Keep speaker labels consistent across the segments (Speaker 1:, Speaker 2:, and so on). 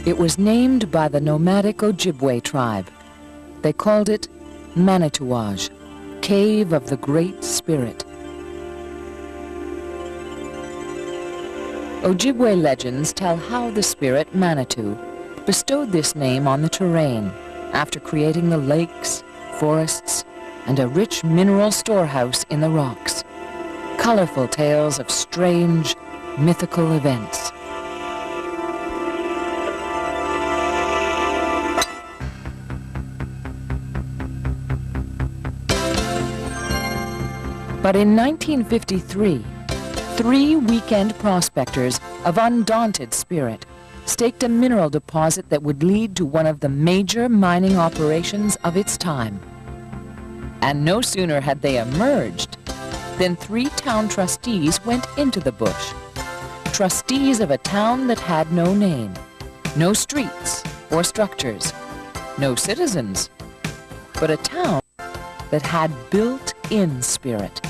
Speaker 1: It was named by the nomadic Ojibwe tribe. They called it Manitouwadge, Cave of the Great Spirit. Ojibwe legends tell how the spirit Manitou bestowed this name on the terrain after creating the lakes, forests, and a rich mineral storehouse in the rocks. Colorful tales of strange, mythical events. But in 1953, 3 weekend prospectors of undaunted spirit staked a mineral deposit that would lead to one of the major mining operations of its time. And no sooner had they emerged than 3 town trustees went into the bush. Trustees of a town that had no name, no streets or structures, no citizens, but a town that had built-in spirit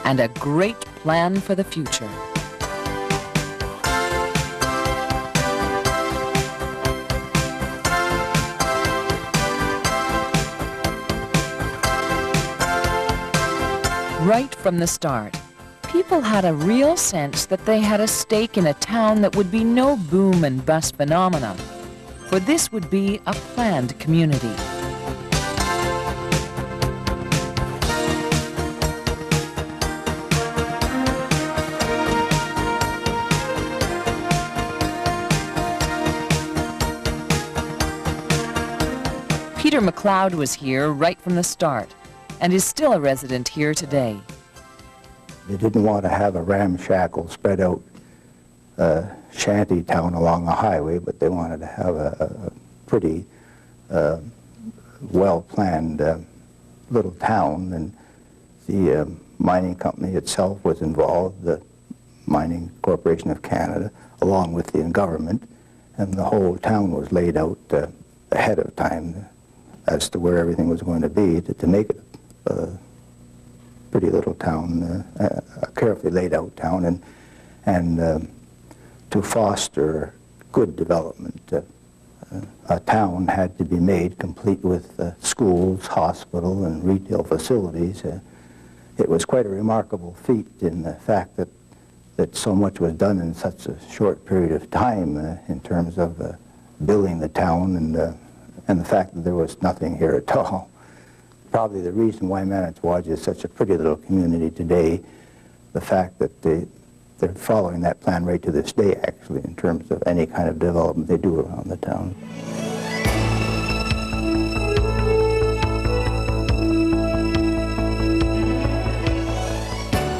Speaker 1: and a great plan for the future. Right from the start, people had a real sense that they had a stake in a town that would be no boom and bust phenomenon, for this would be a planned community. Peter McLeod was here right from the start and is still a resident here today.
Speaker 2: They didn't want to have a ramshackle, spread out shanty town along the highway, but they wanted to have a pretty well-planned little town. And the mining company itself was involved, the Mining Corporation of Canada, along with the government, and the whole town was laid out ahead of time as to where everything was going to be to make it a pretty little town, a carefully laid out town, and to foster good development. A town had to be made complete with schools, hospital, and retail facilities. It was quite a remarkable feat in the fact that so much was done in such a short period of time in terms of building the town and the fact that there was nothing here at all. Probably the reason why Manitouwadge is such a pretty little community today, the fact that they're following that plan right to this day, actually, in terms of any kind of development they do around the town.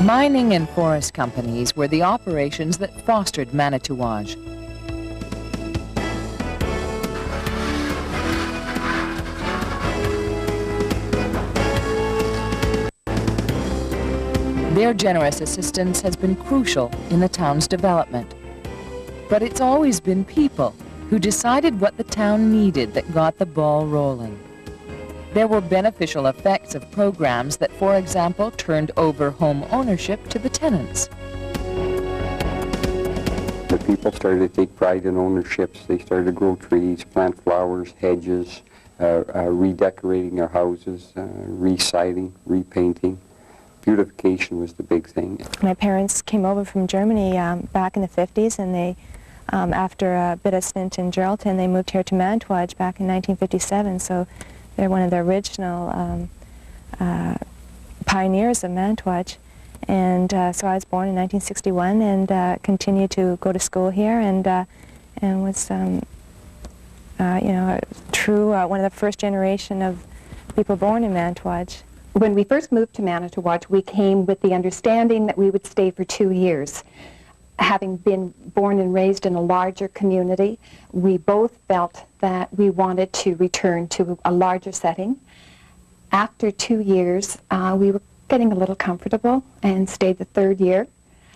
Speaker 1: Mining and forest companies were the operations that fostered Manitouwadge. Their generous assistance has been crucial in the town's development. But it's always been people who decided what the town needed that got the ball rolling. There were beneficial effects of programs that, for example, turned over home ownership to the tenants.
Speaker 3: The people started to take pride in ownerships. They started to grow trees, plant flowers, hedges, redecorating their houses, re-siding, repainting. Beautification was the big thing.
Speaker 4: My parents came over from Germany back in the 50s, and they, after a bit of stint in Geraldton, they moved here to Manitouwadge back in 1957, so they're one of the original pioneers of Manitouwadge. And so I was born in 1961 and continued to go to school here, and was, you know, true one of the first generation of people born in Manitouwadge.
Speaker 5: When we first moved to Manitouwadge, we came with the understanding that we would stay for 2 years. Having been born and raised in a larger community, we both felt that we wanted to return to a larger setting. After 2 years, we were getting a little comfortable and stayed the 3rd year.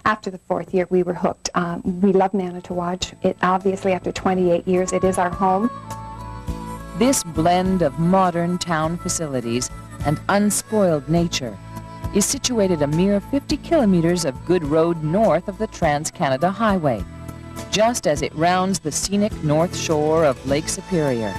Speaker 5: After the 4th year, we were hooked. We love Manitouwadge. It obviously, after 28 years, it is our home.
Speaker 1: This blend of modern town facilities and unspoiled nature is situated a mere 50 kilometers of good road north of the Trans-Canada Highway, just as it rounds the scenic north shore of Lake Superior.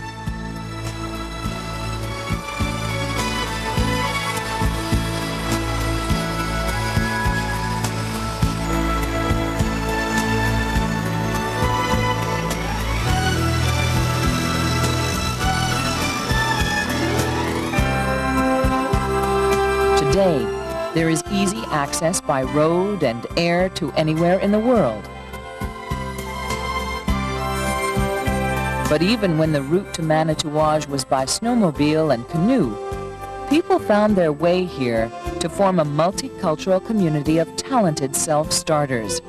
Speaker 1: Today, there is easy access by road and air to anywhere in the world. But even when the route to Manitouwadge was by snowmobile and canoe, people found their way here to form a multicultural community of talented self-starters.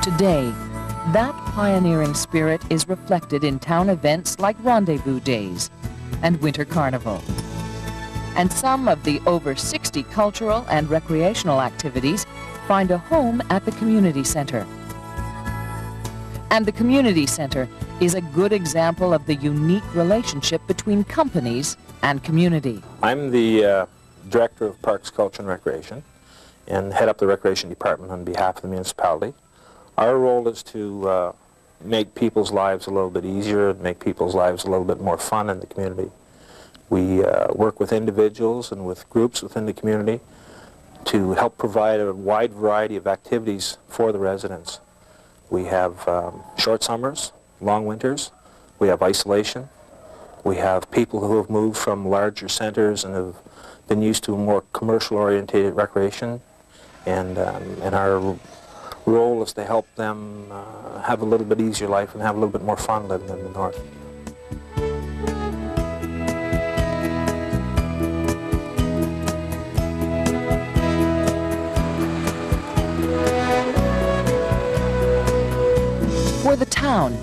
Speaker 1: Today, that pioneering spirit is reflected in town events like Rendezvous Days and Winter Carnival. And some of the over 60 cultural and recreational activities find a home at the community center. And the community center is a good example of the unique relationship between companies and community.
Speaker 6: I'm the Director of Parks, Culture and Recreation and head up the Recreation Department on behalf of the municipality. Our role is to make people's lives a little bit easier, make people's lives a little bit more fun in the community. We work with individuals and with groups within the community to help provide a wide variety of activities for the residents. We have short summers, long winters, we have isolation, we have people who have moved from larger centers and have been used to a more commercial-oriented recreation, and our role is to help them have a little bit easier life and have a little bit more fun living in the north.
Speaker 1: For the town,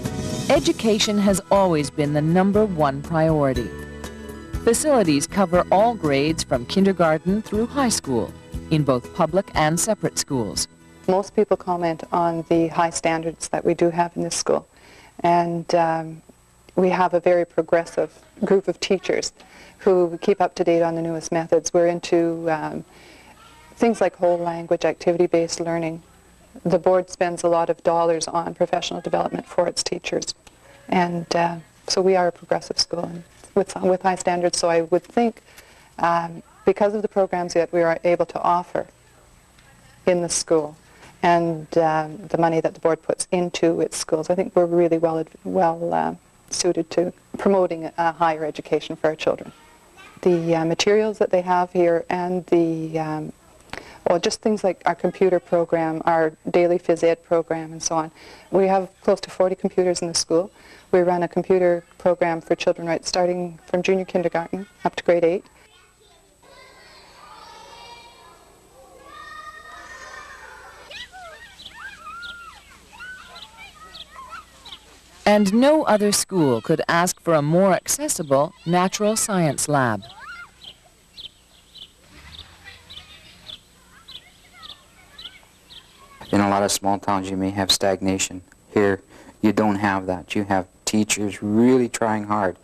Speaker 1: education has always been the #1 priority. Facilities cover all grades from kindergarten through high school, in both public and separate schools.
Speaker 7: Most people comment on the high standards that we do have in this school, and we have a very progressive group of teachers who keep up to date on the newest methods. We're into things like whole language, activity-based learning. The board spends a lot of dollars on professional development for its teachers, and so we are a progressive school with high standards. So I would think because of the programs that we are able to offer in the school, and the money that the board puts into its schools, I think we're really well suited to promoting a higher education for our children. The materials that they have here and the, well, just things like our computer program, our daily phys ed program and so on. We have close to 40 computers in the school. We run a computer program for children right starting from junior kindergarten up to grade 8.
Speaker 1: And no other school could ask for a more accessible natural science lab.
Speaker 8: In a lot of small towns you may have stagnation. Here you don't have that. You have teachers really trying hard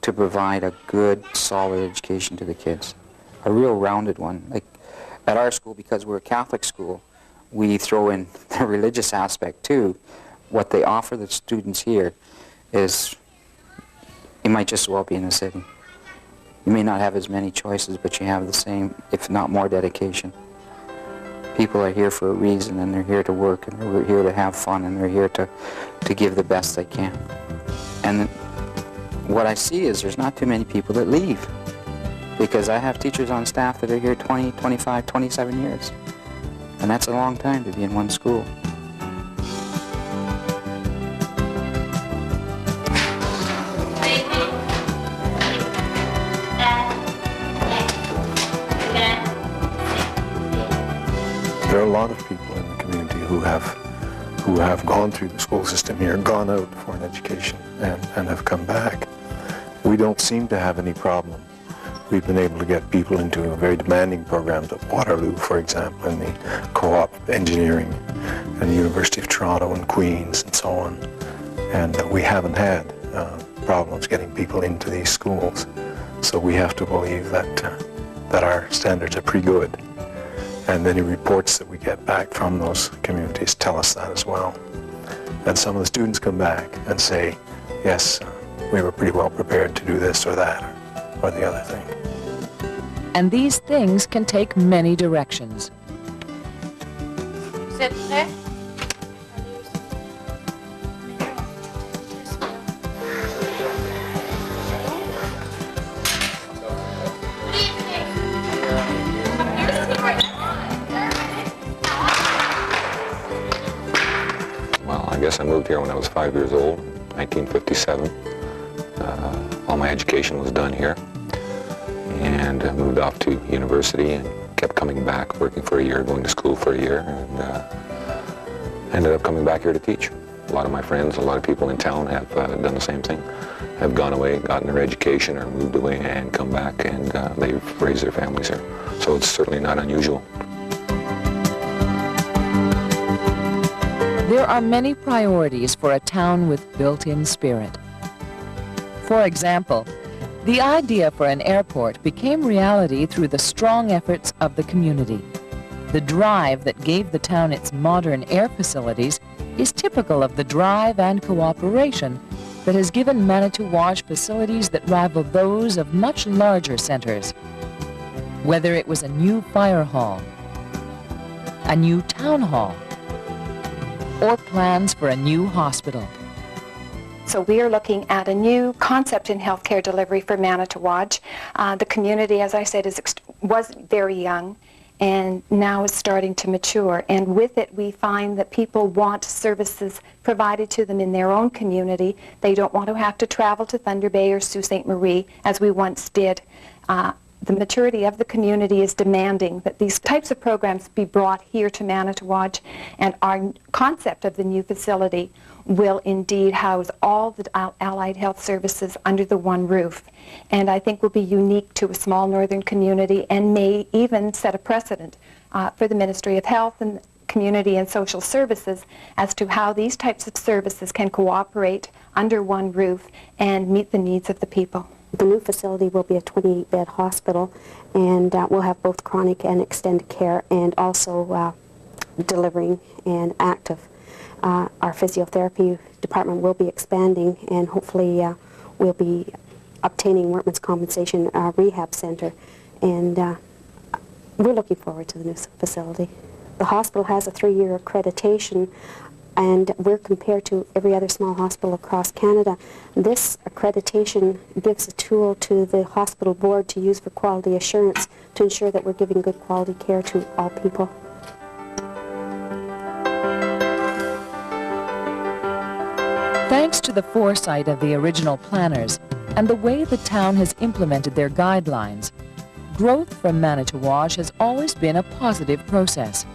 Speaker 8: to provide a good, solid education to the kids. A real rounded one. Like at our school, because we're a Catholic school, we throw in the religious aspect too. What they offer the students here is, you might just as well be in a city. You may not have as many choices, but you have the same, if not more, dedication. People are here for a reason, and they're here to work, and they're here to have fun, and they're here to give the best they can. And what I see is there's not too many people that leave, because I have teachers on staff that are here 20, 25, 27 years. And that's a long time to be in one school.
Speaker 9: There are a lot of people in the community who have gone through the school system here, gone out for an education, and have come back. We don't seem to have any problem. We've been able to get people into very demanding programs at Waterloo, for example, and the co-op engineering, and the University of Toronto and Queen's and so on. And we haven't had problems getting people into these schools. So we have to believe that our standards are pretty good. And any reports that we get back from those communities tell us that as well. And some of the students come back and say, yes, we were pretty well prepared to do this or that or the other thing.
Speaker 1: And these things can take many directions.
Speaker 10: Vous êtes prêts?
Speaker 11: Well, I guess I moved here when I was 5 years old, 1957. All my education was done here, and moved off to university and kept coming back, working for a year, going to school for a year, and ended up coming back here to teach. A lot of my friends, a lot of people in town have done the same thing, have gone away, gotten their education, or moved away and come back, and they've raised their families here. So it's certainly not unusual.
Speaker 1: There are many priorities for a town with built-in spirit. For example, the idea for an airport became reality through the strong efforts of the community. The drive that gave the town its modern air facilities is typical of the drive and cooperation that has given Manitouwadge facilities that rival those of much larger centers. Whether it was a new fire hall, a new town hall, or plans for a new hospital.
Speaker 5: So we are looking at a new concept in healthcare delivery for Manitouwadge. The community, as I said, was very young and now is starting to mature. And with it, we find that people want services provided to them in their own community. They don't want to have to travel to Thunder Bay or Sault Ste. Marie as we once did. The maturity of the community is demanding that these types of programs be brought here to Manitouwadge, and our concept of the new facility will indeed house all the allied health services under the one roof, and I think will be unique to a small northern community and may even set a precedent for the Ministry of Health and Community and Social Services as to how these types of services can cooperate under one roof and meet the needs of the people.
Speaker 12: The new facility will be a 28-bed hospital, and we'll have both chronic and extended care, and also delivering and active. Our physiotherapy department will be expanding, and hopefully we'll be obtaining workman's compensation rehab center, and we're looking forward to the new facility. The hospital has a 3-year accreditation, and we're compared to every other small hospital across Canada. This accreditation gives a tool to the hospital board to use for quality assurance to ensure that we're giving good quality care to all people.
Speaker 1: Thanks to the foresight of the original planners and the way the town has implemented their guidelines, growth from Manitouwadge has always been a positive process.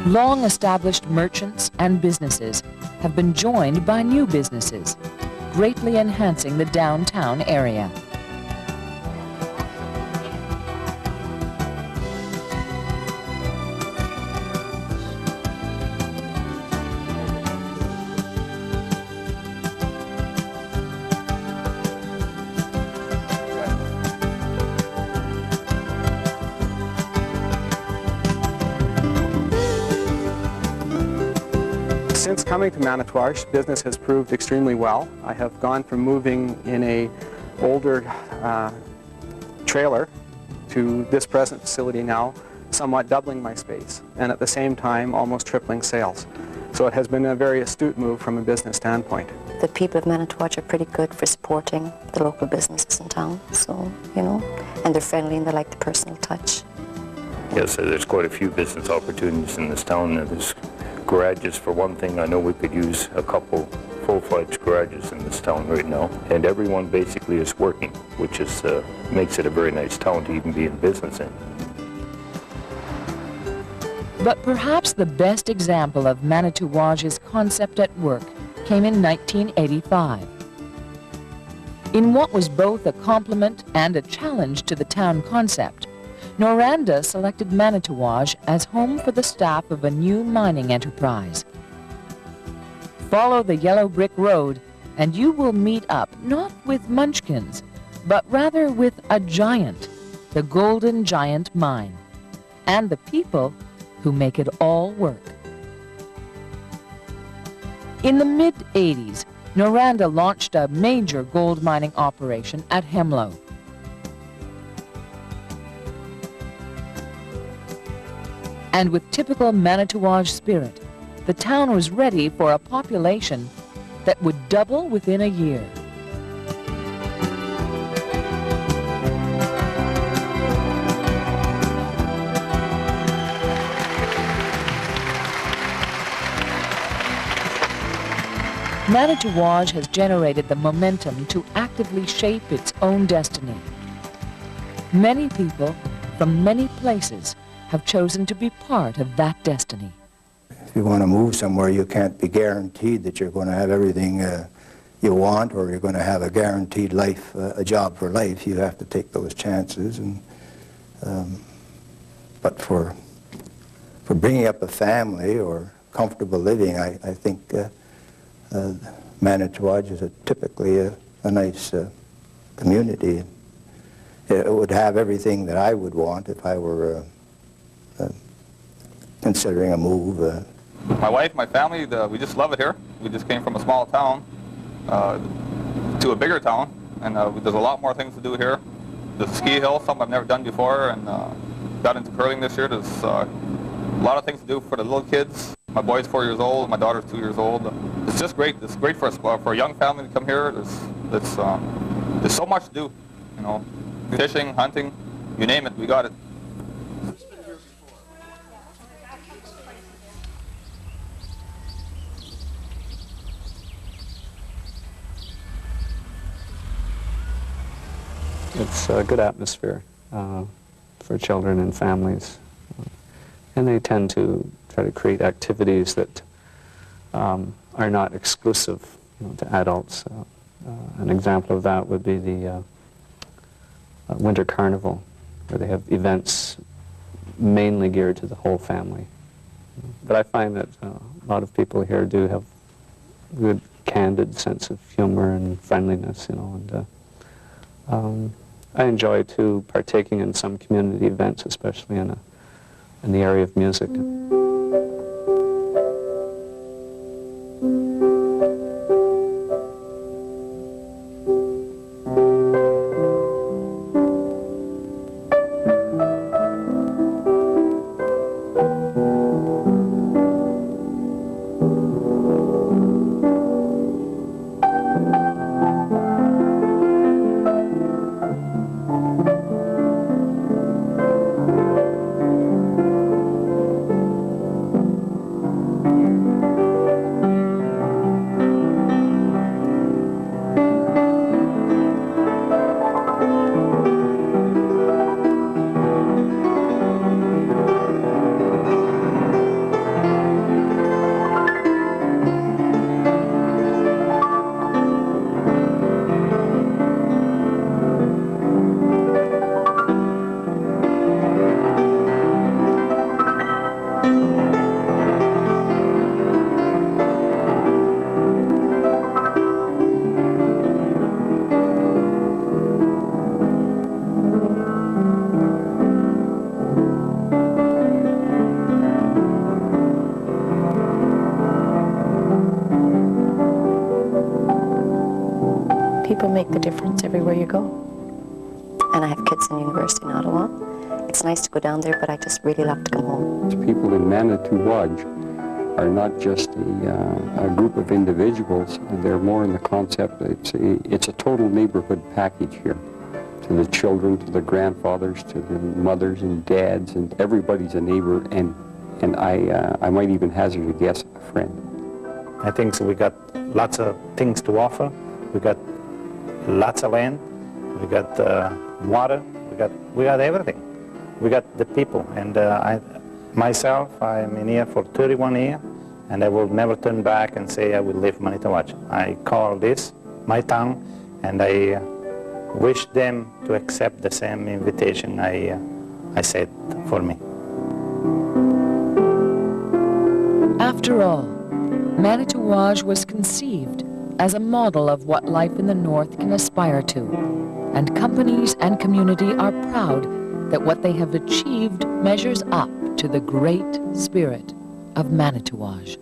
Speaker 1: Long-established merchants and businesses have been joined by new businesses, greatly enhancing the downtown area.
Speaker 13: Since coming to Manitouwadge, business has proved extremely well. I have gone from moving in a older trailer to this present facility now, somewhat doubling my space, and at the same time almost tripling sales. So it has been a very astute move from a business standpoint.
Speaker 14: The people of Manitouwadge are pretty good for supporting the local businesses in town, so, you know, and they're friendly and they like the personal touch.
Speaker 15: Yes, there's quite a few business opportunities in this town. There's garages, for one thing. I know we could use a couple full-fledged garages in this town right now, and everyone basically is working, which is makes it a very nice town to even be in business in.
Speaker 1: But perhaps the best example of Manitouwadge's concept at work came in 1985. In what was both a compliment and a challenge to the town concept, Noranda selected Manitouwadge as home for the staff of a new mining enterprise. Follow the yellow brick road, and you will meet up not with munchkins, but rather with a giant, the Golden Giant Mine, and the people who make it all work. In the mid-'80s, Noranda launched a major gold mining operation at Hemlo. And with typical Manitouwadge spirit, the town was ready for a population that would double within a year. Manitouwadge has generated the momentum to actively shape its own destiny. Many people from many places have chosen to be part of that destiny.
Speaker 2: If you want to move somewhere, you can't be guaranteed that you're going to have everything you want, or you're going to have a guaranteed life, a job for life. You have to take those chances. And but for bringing up a family or comfortable living, I think Manitouwadge is typically a nice community. It would have everything that I would want if I were considering a move.
Speaker 10: My wife, my family, we just love it here. We just came from a small town to a bigger town, and there's a lot more things to do here. There's a ski hill, something I've never done before, and got into curling this year. There's a lot of things to do for the little kids. My boy's 4 years old, my daughter's 2 years old. It's just great. It's great for a young family to come here. There's so much to do, you know, fishing, hunting, you name it, we got it.
Speaker 16: It's a good atmosphere for children and families, and they tend to try to create activities that are not exclusive, to adults. An example of that would be the Winter Carnival, where they have events mainly geared to the whole family. But I find that a lot of people here do have a good, candid sense of humor and friendliness, and I enjoy, too, partaking in some community events, especially in the area of music.
Speaker 14: People make the difference everywhere you go. And I have kids in university in Ottawa. It's nice to go down there, but I just really love to come home.
Speaker 3: People in Manitouwadge are not just a group of individuals. They're more in the concept that it's a total neighborhood package here. To the children, to the grandfathers, to the mothers and dads, and everybody's a neighbor, and I might even hazard a guess, a friend.
Speaker 6: I think so. We got lots of things to offer. We got lots of land. We got water. We got everything. We got the people. And myself, I'm in here for 31 years, and I will never turn back and say I will leave Manitouwadge. I call this my town, and I wish them to accept the same invitation I said for me.
Speaker 1: After all, Manitouwadge was conceived as a model of what life in the North can aspire to, and companies and community are proud that what they have achieved measures up to the great spirit of Manitouwadge.